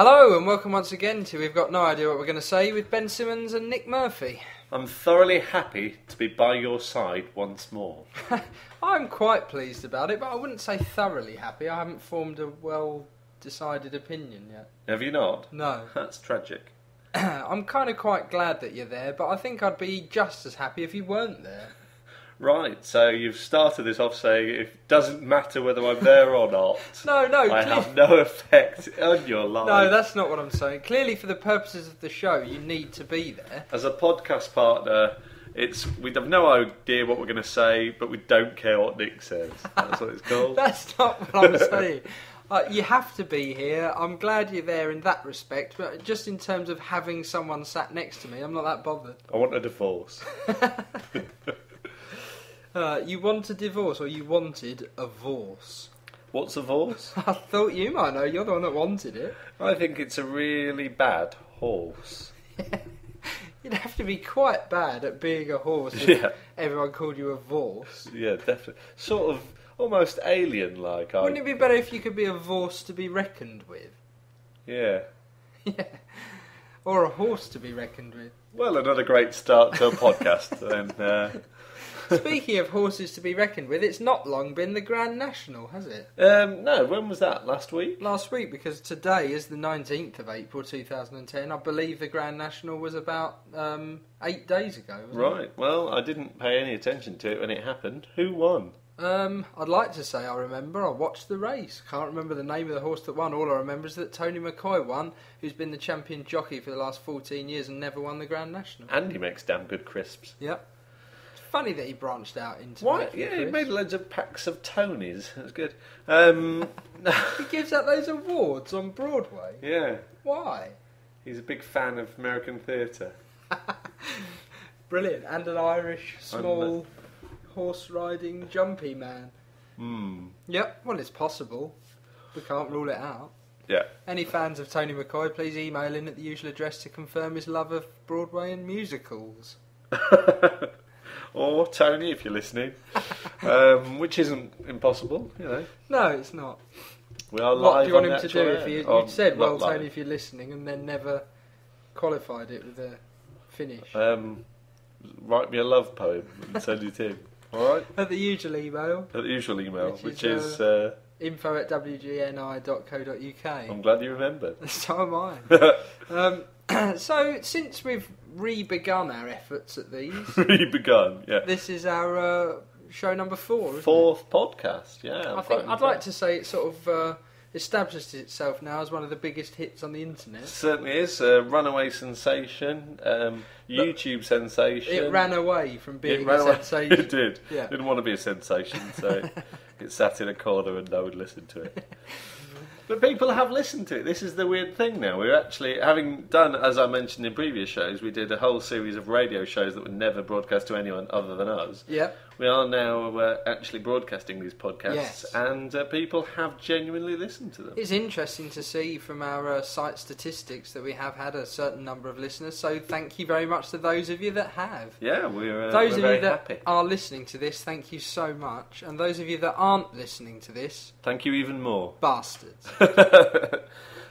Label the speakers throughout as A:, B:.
A: Hello and welcome once again to We've Got No Idea What We're Going to Say with Ben Simmons and Nick Murphy.
B: I'm thoroughly happy to be by your side once more.
A: I'm quite pleased about it, but I wouldn't say thoroughly happy. I haven't formed a well-decided opinion yet.
B: Have you not?
A: No.
B: That's tragic.
A: I'm kind of quite glad that you're there, but I think I'd be just as happy if you weren't there.
B: Right, so you've started this off saying it doesn't matter whether I'm there or not.
A: No,
B: I have no effect on your life.
A: No, that's not what I'm saying. Clearly, for the purposes of the show, you need to be there.
B: As a podcast partner, we have no idea what we're going to say, but we don't care what Nick says. That's what it's called.
A: That's not what I'm saying. You have to be here. I'm glad you're there in that respect, but just in terms of having someone sat next to me, I'm not that bothered.
B: I want a divorce.
A: You want a divorce, or you wanted a vorse?
B: What's a divorce?
A: I thought you might know. You're the one that wanted it.
B: I think it's a really bad horse.
A: You'd have to be quite bad at being a horse if everyone called you a vorse.
B: Yeah, definitely. Sort of almost alien-like.
A: Wouldn't it be better if you could be a vorse to be reckoned with?
B: Yeah.
A: Yeah. Or a horse to be reckoned with.
B: Well, another great start to a podcast. Then.
A: Speaking of horses to be reckoned with, it's not long been the Grand National, has it?
B: No, when was that? Last week?
A: Last week, because today is the 19th of April 2010. I believe the Grand National was about 8 days ago.
B: Right, well, I didn't pay any attention to it when it happened. Who won?
A: I'd like to say I remember. I watched the race. Can't remember the name of the horse that won. All I remember is that Tony McCoy won, who's been the champion jockey for the last 14 years and never won the Grand National.
B: And he makes damn good crisps.
A: Yep. Funny that he branched out into
B: what? Yeah, he made loads of packs of Tonys. That's good.
A: He gives out those awards on Broadway.
B: Yeah.
A: Why?
B: He's a big fan of American theatre.
A: Brilliant. And an Irish, small, horse-riding, jumpy man. Yep, well, it's possible. We can't rule it out.
B: Yeah.
A: Any fans of Tony McCoy, please email in at the usual address to confirm his love of Broadway and musicals.
B: Or Tony, if you're listening, which isn't impossible, you know.
A: No, it's not.
B: We are live.
A: What do you want him
B: on
A: to do if you said, well,
B: live.
A: Tony, if you're listening, and then never qualified it with a finish?
B: Write me a love poem and send it in. All right?
A: At the usual email.
B: At the usual email, which is
A: info@wgni.co.uk.
B: I'm glad you remembered.
A: So am I. So, since we've re-begun our efforts at these...
B: Re-begun, yeah.
A: This is our show number 4, isn't
B: Fourth podcast, yeah.
A: I'd like to say it sort of established itself now as one of the biggest hits on the internet.
B: It certainly is. A runaway sensation, YouTube sensation.
A: It ran away from being a sensation.
B: It did.
A: Yeah.
B: Didn't want to be a sensation, so it sat in a corner and no one listened to it. But people have listened to it. This is the weird thing now. We're actually, having done, as I mentioned in previous shows, we did a whole series of radio shows that were never broadcast to anyone other than us.
A: Yeah.
B: We are now actually broadcasting these podcasts,
A: Yes.
B: and people have genuinely listened to them.
A: It's interesting to see from our site statistics that we have had a certain number of listeners, so thank you very much to those of you that have.
B: Yeah, we're
A: Those of
B: very
A: you that
B: happy.
A: are listening to this, thank you so much. And those of you that aren't listening to this,
B: Thank you even more.
A: bastards.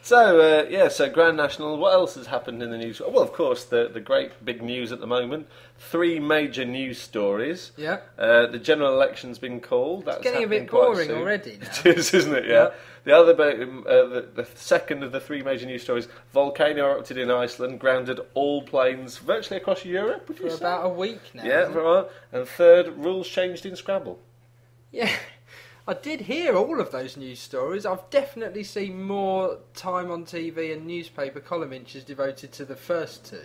B: So Grand National, what else has happened in the news? Well, of course, the great big news at the moment. 3 major news stories.
A: Yeah.
B: The general election's been called. That's
A: Getting a bit
B: happening quite
A: boring
B: soon.
A: already now.
B: It is, isn't it? Yeah. The other, the second of the 3 major news stories, volcano erupted in Iceland, grounded all planes virtually across Europe. Would you
A: For
B: say?
A: about a week now.
B: Yeah, for a while. And third, rules changed in Scrabble.
A: Yeah, I did hear all of those news stories. I've definitely seen more time on TV and newspaper column inches devoted to the first 2.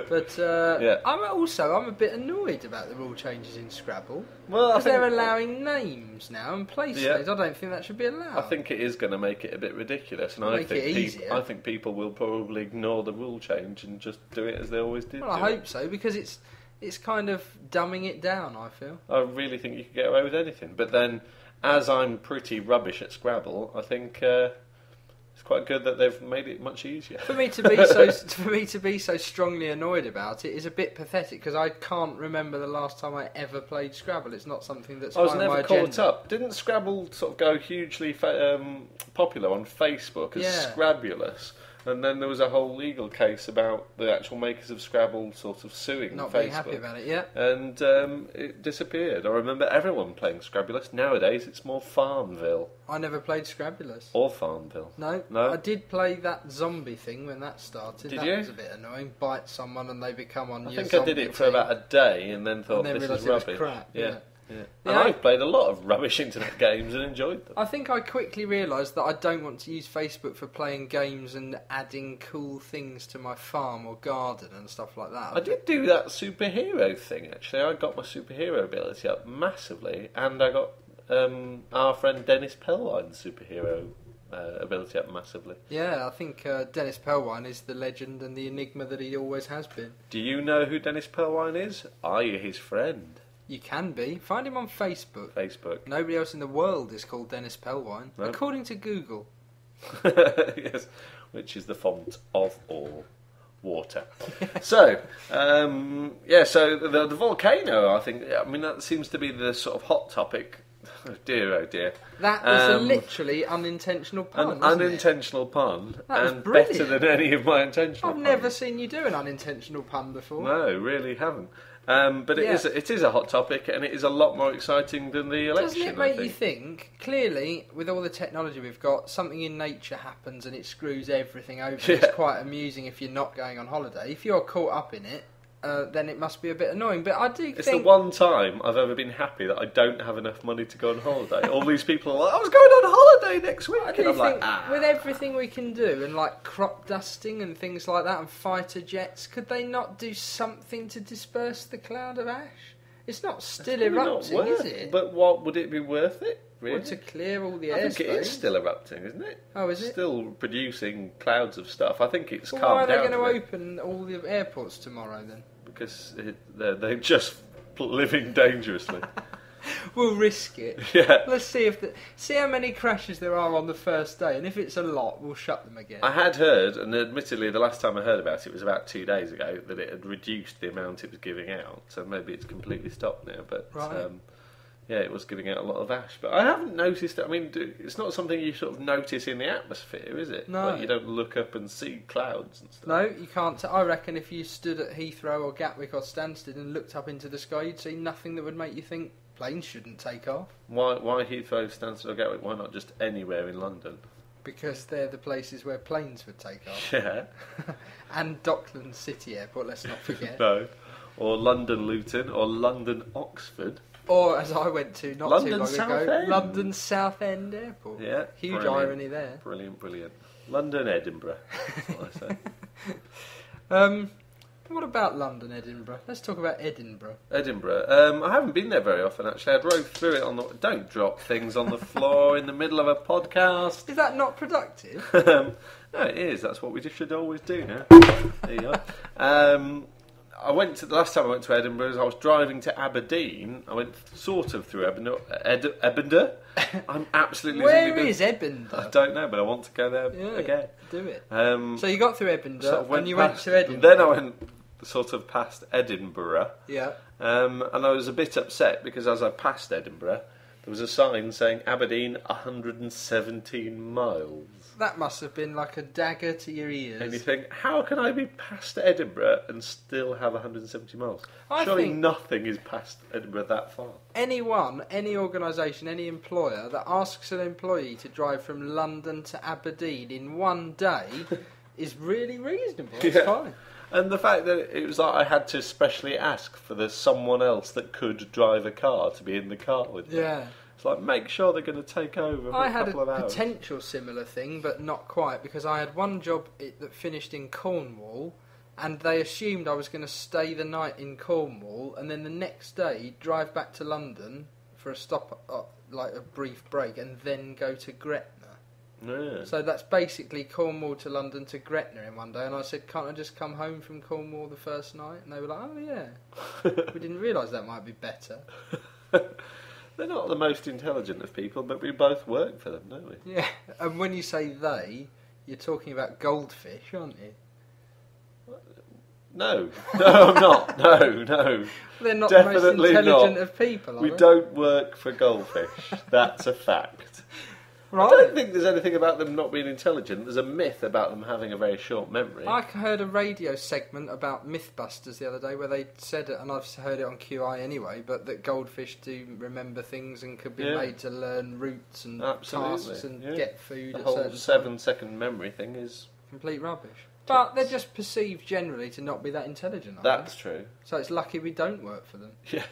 A: But I'm a bit annoyed about the rule changes in Scrabble.
B: Well,
A: because they're allowing names now and place names. I don't think that should be allowed.
B: I think it is going to make it a bit ridiculous, and
A: Make it easier.
B: I think people will probably ignore the rule change and just do it as they always did.
A: Well, I hope so, because it's kind of dumbing it down, I feel.
B: I really think you could get away with anything, but then, as I'm pretty rubbish at Scrabble, I think it's It's quite good that they've made it much easier.
A: For me to be so strongly annoyed about it is a bit pathetic because I can't remember the last time I ever played Scrabble. It's not something that's
B: I was
A: high on my
B: never caught
A: agenda.
B: up. Didn't Scrabble sort of go hugely popular on Facebook as Scrabulous? And then there was a whole legal case about the actual makers of Scrabble sort of suing
A: Not
B: Facebook.
A: being happy about it, yeah.
B: And it disappeared. I remember everyone playing Scrabulous. Nowadays it's more Farmville.
A: I never played Scrabulous.
B: Or Farmville.
A: No. I did play that zombie thing when that started. That was a bit annoying. Bite someone and they become on your zombie
B: I did it for about a day and then thought this is rubbish.
A: It was crap.
B: Yeah. And I've played a lot of rubbish internet games and enjoyed them.
A: I think I quickly realised that I don't want to use Facebook for playing games and adding cool things to my farm or garden and stuff like that.
B: I did do that superhero thing, actually. I got my superhero ability up massively, and I got our friend Dennis Pellwine's superhero ability up massively.
A: Yeah, I think Dennis Pellwine is the legend and the enigma that he always has been.
B: Do you know who Dennis Pellwine is? Are you his friend?
A: You can be. Find him on Facebook. Nobody else in the world is called Dennis Pellwine, according to Google.
B: Yes, which is the font of all water. So, so the volcano, I mean, that seems to be the sort of hot topic. Oh dear.
A: That was a literally unintentional pun, wasn't
B: unintentional
A: it?
B: pun,
A: that was
B: and
A: brilliant.
B: better than any of my intentional puns.
A: I've never seen you do an unintentional pun before.
B: No, really haven't. But it is a hot topic, and it is a lot more exciting than the election.
A: Doesn't it make you think, clearly, with all the technology we've got, something in nature happens and it screws everything over. Yeah. It's quite amusing if you're not going on holiday. If you're caught up in it, then it must be a bit annoying. But I do think...
B: It's the one time I've ever been happy that I don't have enough money to go on holiday. All these people are like, I was going on holiday next week.
A: I do think with everything we can do, and like crop dusting and things like that, and fighter jets, could they not do something to disperse the cloud of ash? It's not still erupting, is it?
B: But what would it be worth it? Really?
A: Well, to clear all the airspace.
B: I think it is still erupting, isn't it?
A: Oh, is it?
B: Still producing clouds of stuff. I think it's calmed
A: down. Why are they
B: going
A: to open all the airports tomorrow then?
B: Because they're just living dangerously.
A: We'll risk it.
B: Yeah.
A: Let's see see how many crashes there are on the first day, and if it's a lot, we'll shut them again.
B: I had heard, and admittedly the last time I heard about it was about 2 days ago, that it had reduced the amount it was giving out. So maybe it's completely stopped now. But it was giving out a lot of ash. But I haven't noticed it. I mean, it's not something you sort of notice in the atmosphere, is it?
A: No.
B: Like you don't look up and see clouds and stuff.
A: No, you can't. I reckon if you stood at Heathrow or Gatwick or Stansted and looked up into the sky, you'd see nothing that would make you think planes shouldn't take off.
B: Why Heathrow, Stansted or Gatwick? Why not just anywhere in London?
A: Because they're the places where planes would take off.
B: Yeah.
A: And Docklands City Airport, let's not forget.
B: No. Or London Luton or London Oxford.
A: Or, as I went to not
B: London
A: too long
B: South
A: ago,
B: End.
A: London Southend Airport.
B: Yeah.
A: Huge irony there.
B: Brilliant. London, Edinburgh. That's what I say.
A: What about London, Edinburgh? Let's talk about Edinburgh.
B: I haven't been there very often, actually. I drove through it on the... Don't drop things on the floor in the middle of a podcast.
A: Is that not productive?
B: No, it is. That's what we should always do now. There you go. The last time I went to Edinburgh, I was driving to Aberdeen. I went sort of through Edinburgh. I'm absolutely...
A: Where is Edinburgh?
B: I don't know, but I want to go there again.
A: Do it.
B: So
A: you got through Edinburgh and you went to Edinburgh.
B: Then I went sort of past Edinburgh.
A: Yeah.
B: And I was a bit upset because as I passed Edinburgh, there was a sign saying Aberdeen 117 miles.
A: That must have been like a dagger to your ears.
B: And you think, how can I be past Edinburgh and still have 170 miles? Surely nothing is past Edinburgh that far.
A: Anyone, any organisation, any employer that asks an employee to drive from London to Aberdeen in one day is really reasonable. It's fine.
B: And the fact that it was like I had to specially ask for someone else that could drive a car to be in the car with me.
A: Yeah.
B: It's like, make sure they're going to take over for a couple of hours.
A: I had a potential similar thing, but not quite, because I had one job that finished in Cornwall, and they assumed I was going to stay the night in Cornwall, and then the next day drive back to London for a stop, like a brief break, and then go to Gretna.
B: Yeah.
A: So that's basically Cornwall to London to Gretna in one day, and I said, can't I just come home from Cornwall the first night? And they were like, oh yeah. We didn't realise that might be better.
B: They're not the most intelligent of people, but we both work for them, don't we?
A: Yeah, and when you say they, you're talking about goldfish, aren't you?
B: No, I'm not. No.
A: They're not
B: Definitely
A: the most intelligent
B: not.
A: of people, are
B: We
A: they?
B: don't work for goldfish. That's a fact.
A: Right.
B: I don't think there's anything about them not being intelligent. There's a myth about them having a very short memory.
A: I heard a radio segment about Mythbusters the other day where they said it, and I've heard it on QI anyway, but that goldfish do remember things and could be made to learn routes and tasks and get food.
B: The whole 7-second memory thing is
A: complete rubbish. But they're just perceived generally to not be that intelligent, aren't
B: That's
A: they?
B: true.
A: So it's lucky we don't work for them.
B: Yeah.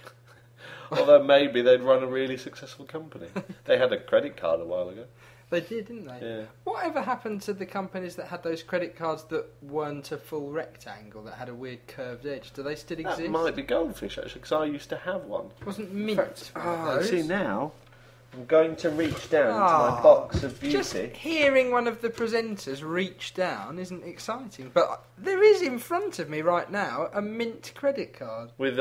B: Although maybe they'd run a really successful company. They had a credit card a while ago.
A: They did, didn't they?
B: Yeah.
A: Whatever happened to the companies that had those credit cards that weren't a full rectangle, that had a weird curved edge? Do they still exist?
B: That might be goldfish, actually, because I used to have one.
A: Wasn't Mint one of those?
B: See now, I'm going to reach down to my box of beauty.
A: Just hearing one of the presenters reach down isn't exciting, but there is in front of me right now a Mint credit card.
B: With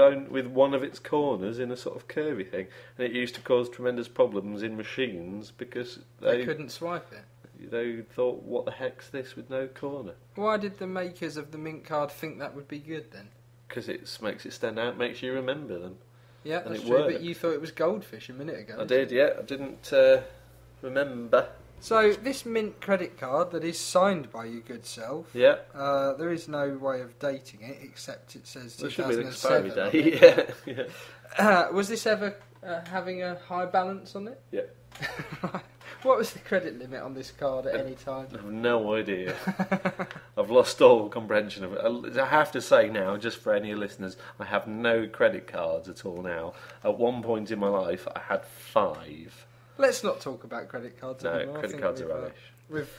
B: one of its corners in a sort of curvy thing, and it used to cause tremendous problems in machines because
A: They couldn't swipe it.
B: They thought, what the heck's this with no corner?
A: Why did the makers of the Mint card think that would be good then?
B: Because it makes it stand out, makes you remember them.
A: Yeah,
B: and
A: that's
B: it
A: true,
B: worked.
A: but you thought it was goldfish a minute ago.
B: I did, yeah. I didn't remember.
A: So, this Mint credit card that is signed by your good self,
B: Yeah.
A: there is no way of dating it, except it says
B: There should be an
A: 2007.
B: expiry date. Yeah.
A: Was this ever having a high balance on it?
B: Yeah.
A: What was the credit limit on this card at any time?
B: I have no idea. I've lost all comprehension of it. I have to say now, just for any listeners, I have no credit cards at all now. At one point in my life, I had 5.
A: Let's not talk about credit cards
B: No,
A: anymore.
B: credit cards are rubbish.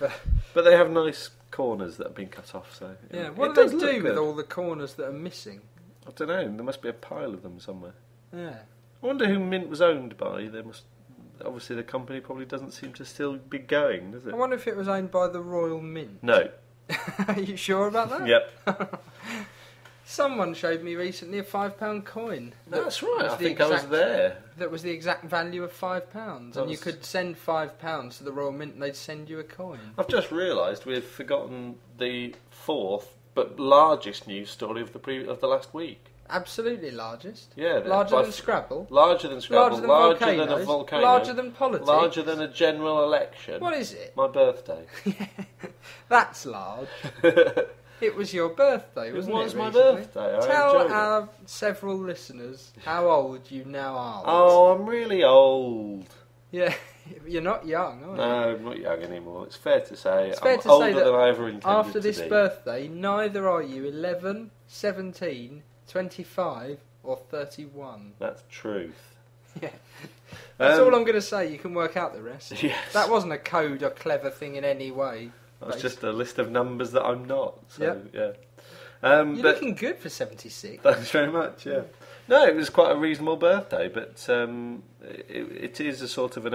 A: But
B: they have nice corners that have been cut off, so...
A: yeah, what do they do with all the corners that are missing?
B: I don't know, there must be a pile of them somewhere.
A: Yeah.
B: I wonder who Mint was owned by. Obviously the company probably doesn't seem to still be going, does it?
A: I wonder if it was owned by the Royal Mint.
B: No.
A: Are you sure about that?
B: Yep.
A: Someone showed me recently a £5 coin.
B: That's right, I think I was there.
A: That was the exact value of £5. And you could send £5 to the Royal Mint and they'd send you a coin.
B: I've just realised we've forgotten the 4th but largest news story of the last week.
A: Absolutely largest.
B: Yeah.
A: Larger than Scrabble.
B: Larger than Scrabble. Larger than a volcano.
A: Larger than politics.
B: Larger than a general election.
A: What is it?
B: My birthday.
A: That's large. It was your birthday, wasn't it?
B: It was my
A: recently?
B: birthday.
A: Tell our several listeners how old you now are.
B: Oh, I'm really old.
A: Yeah, you're not young, are you?
B: No, I'm not young anymore. It's fair to say.
A: It's fair
B: I'm
A: to
B: older
A: say that
B: than I ever intended
A: after
B: to
A: this
B: be.
A: birthday, neither are you 11, 17, 25 or 31.
B: That's truth.
A: Yeah. That's all I'm going to say. You can work out the rest.
B: Yes.
A: That wasn't a code or clever thing in any way.
B: That's just a list of numbers that I'm not. So,
A: Yep.
B: yeah.
A: You're
B: but
A: looking good for 76.
B: thanks very much, yeah. No, it was quite a reasonable birthday, but it is a sort of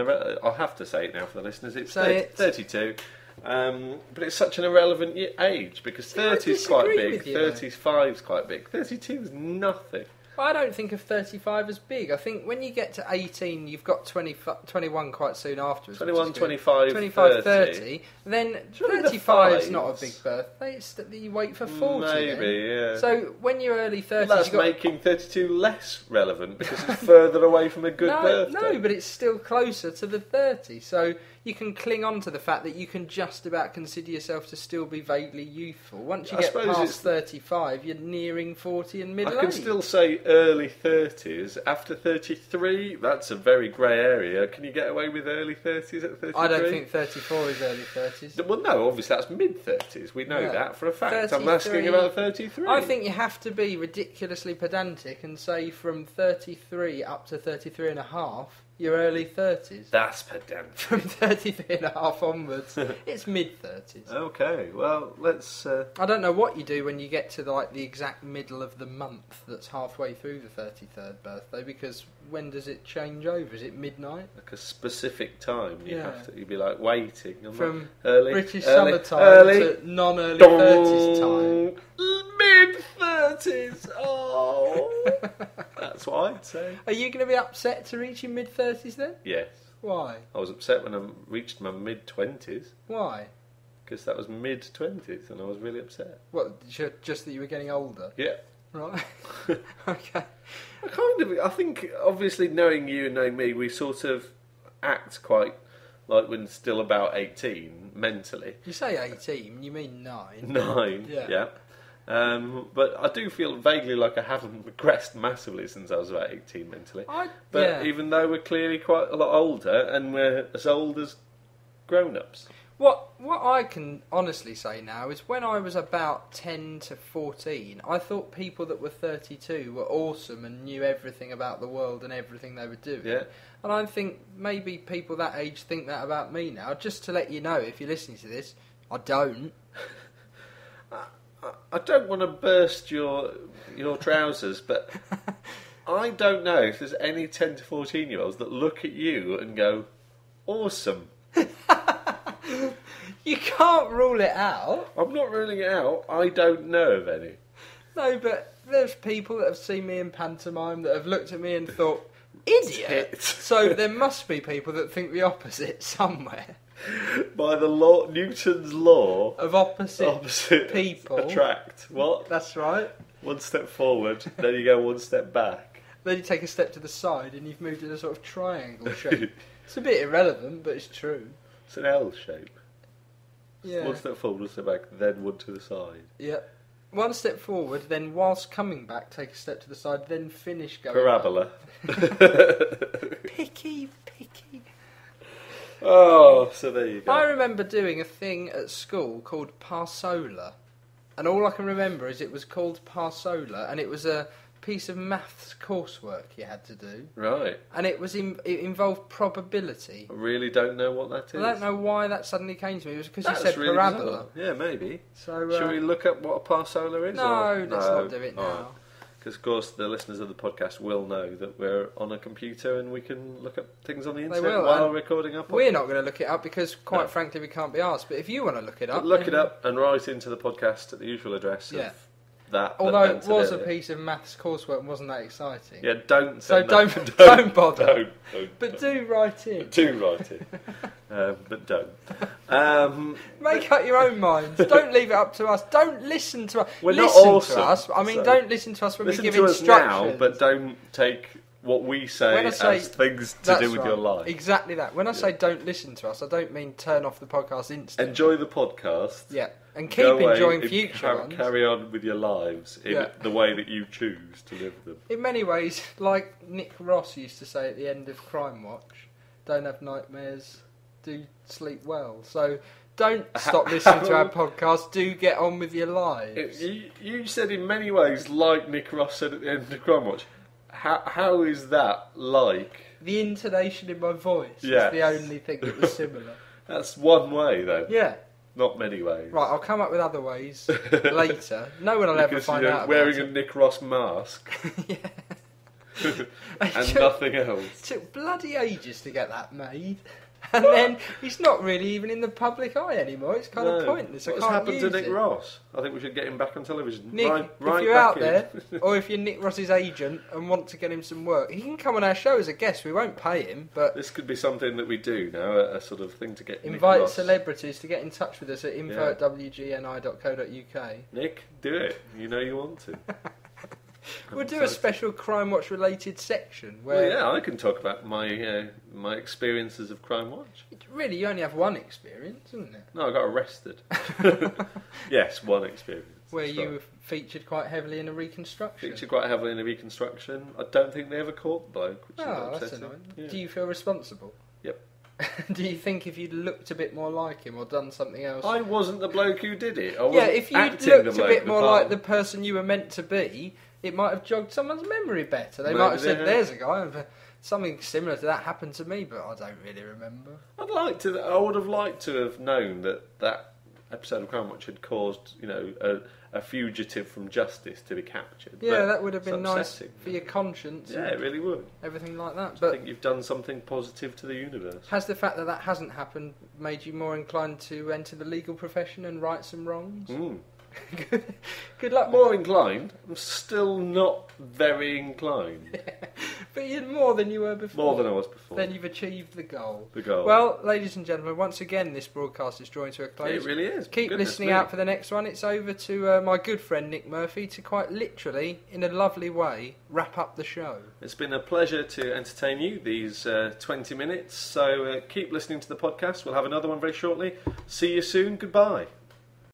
B: I'll have to say it now for the listeners. It's 32. But it's such an irrelevant age because 30 is quite big, 35 is quite big, 32 is nothing.
A: I don't think of 35 as big. I think when you get to 18, you've got 21 quite soon afterwards.
B: 21, 25,
A: 30. Then 35 is not a big birthday. It's that you wait for 40.
B: Maybe, yeah.
A: So when you're early 30s...
B: That's making 32 less relevant because it's further away from a good birthday.
A: No, but it's still closer to the 30. So you can cling on to the fact that you can just about consider yourself to still be vaguely youthful. Once you get past 35, you're nearing 40 and middle-aged.
B: I can still say early 30s. After 33, that's a very grey area. Can you get away with early 30s at 33?
A: I don't think 34 is early 30s.
B: Well, no, obviously that's mid-30s. We know that for a fact.
A: 33,
B: I'm asking about 33.
A: I think you have to be ridiculously pedantic and say from 33 up to 33 and a half, you're early 30s.
B: That's pedantic.
A: From 33 and a half onwards, it's mid-30s.
B: Okay, well, let's...
A: I don't know what you do when you get to the exact middle of the month that's halfway through the 33rd birthday, because when does it change over? Is it midnight?
B: Like a specific time. You'd be like waiting.
A: From
B: early,
A: British
B: early,
A: summertime
B: early,
A: to non-early 30s time.
B: Mid-30s! Oh! That's what I'd say.
A: Are you going to be upset to reach your mid-30s then?
B: Yes.
A: Why?
B: I was upset when I reached my mid-20s.
A: Why?
B: because that was mid-20s and I was really upset.
A: What, just that you were getting older?
B: Yeah.
A: Right. Okay.
B: I think, obviously, knowing you and knowing me, we sort of act quite like we're still about 18, mentally.
A: You say 18, you mean 9.
B: 9, yeah. But I do feel vaguely like I haven't regressed massively since I was about 18 mentally. Even though we're clearly quite a lot older, and we're as old as grown-ups.
A: What I can honestly say now is when I was about 10 to 14, I thought people that were 32 were awesome and knew everything about the world and everything they were doing.
B: Yeah.
A: And I think maybe people that age think that about me now. Just to let you know, if you're listening to this, I don't.
B: I don't want to burst your trousers, but I don't know if there's any 10 to 14-year-olds that look at you and go, awesome.
A: You can't rule it out.
B: I'm not ruling it out. I don't know of any.
A: No, but there's people that have seen me in pantomime that have looked at me and thought, idiot. So there must be people that think the opposite somewhere.
B: By the law, Newton's law
A: of opposite people
B: attract. What?
A: That's right.
B: One step forward, then you go one step back.
A: Then you take a step to the side and you've moved in a sort of triangle shape. It's a bit irrelevant, but it's true.
B: It's an L shape.
A: Yeah.
B: One step forward, one step back, then one to the side.
A: Yeah. One step forward, then whilst coming back, take a step to the side, then finish going
B: Parabola.
A: Picky.
B: Oh, so there you go.
A: I remember doing a thing at school called Parsola. And all I can remember is it was called Parsola, and it was a piece of maths coursework you had to do.
B: Right.
A: And it involved probability.
B: I really don't know what that is.
A: I don't know why that suddenly came to me. It was because you said
B: really
A: parabola.
B: Bizarre. Yeah, maybe.
A: So,
B: should we look up what a parsola is?
A: No, let's not do it now.
B: Because, of course, the listeners of the podcast will know that we're on a computer and we can look up things on the internet while recording our podcast.
A: We're not going to look it up because, quite frankly, we can't be asked. But if you want to look it up...
B: Look it up and write into the podcast at the usual address of that.
A: Although it was a piece of maths coursework and wasn't that exciting.
B: Yeah, don't
A: bother. But do write in.
B: Do write in. But don't.
A: Make up your own minds. Don't leave it up to us. Don't listen to us.
B: Listen
A: to us. I mean, don't listen to us when we give instructions.
B: Listen to us now, but don't take what we say as things to do with your life.
A: Exactly that. When I say don't listen to us, I don't mean turn off the podcast instantly.
B: Enjoy the podcast.
A: Yeah. And keep enjoying future ones.
B: Carry on with your lives in the way that you choose to live them.
A: In many ways, like Nick Ross used to say at the end of Crime Watch, don't have nightmares, do sleep well. So don't stop listening to our podcast, do get on with your lives.
B: You said in many ways, like Nick Ross said at the end of Crime Watch. How is that like?
A: The intonation in my voice is the only thing that was similar.
B: That's one way, though.
A: Yeah.
B: Not many ways.
A: Right, I'll come up with other ways later. No one will ever find out about
B: wearing a Nick Ross mask. And nothing else.
A: It took bloody ages to get that made. And then he's not really even in the public eye anymore. It's kind of pointless.
B: What's happened to Nick Ross? I think we should get him back on television.
A: Nick, if you're out there, or if you're Nick Ross's agent and want to get him some work, he can come on our show as a guest. We won't pay him, but
B: this could be something that we do now, a sort of thing to get
A: invite
B: Nick Ross.
A: Celebrities to get in touch with us at info@wgni.co.uk.
B: Nick, do it. You know you want to.
A: We'll do a special Crime Watch related section where...
B: Well, yeah, I can talk about my my experiences of Crime Watch.
A: Really, you only have one experience, isn't it?
B: No, I got arrested. Yes, one experience.
A: Where you were featured quite heavily in a reconstruction.
B: Featured quite heavily in a reconstruction. I don't think they ever caught the bloke, which is
A: that's
B: upsetting.
A: annoying.
B: Yeah.
A: Do you feel responsible?
B: Yep.
A: Do you think if you'd looked a bit more like him or done something else...
B: I wasn't the bloke who did it. I
A: yeah, if you'd looked a bit more like the person you were meant to be... It might have jogged someone's memory better. They might have said, there's a guy. Something similar to that happened to me, but I don't really remember. I
B: would have liked to have known that episode of Crime Watch had caused, a fugitive from justice to be captured.
A: Yeah,
B: but
A: that would have been nice for your conscience.
B: Yeah, it really would.
A: Everything like that.
B: But I think you've done something positive to the universe.
A: Has the fact that hasn't happened made you more inclined to enter the legal profession and right some wrongs? Good luck.
B: More inclined. I'm still not very inclined.
A: But you're more than you were before.
B: More than I was before.
A: Then you've achieved the goal.
B: The goal.
A: Well, ladies and gentlemen, once again, this broadcast is drawing to a close.
B: It really is.
A: Keep listening out for the next one. It's over to my good friend Nick Murphy to quite literally, in a lovely way, wrap up the show.
B: It's been a pleasure to entertain you these 20 minutes. So keep listening to the podcast. We'll have another one very shortly. See you soon. Goodbye.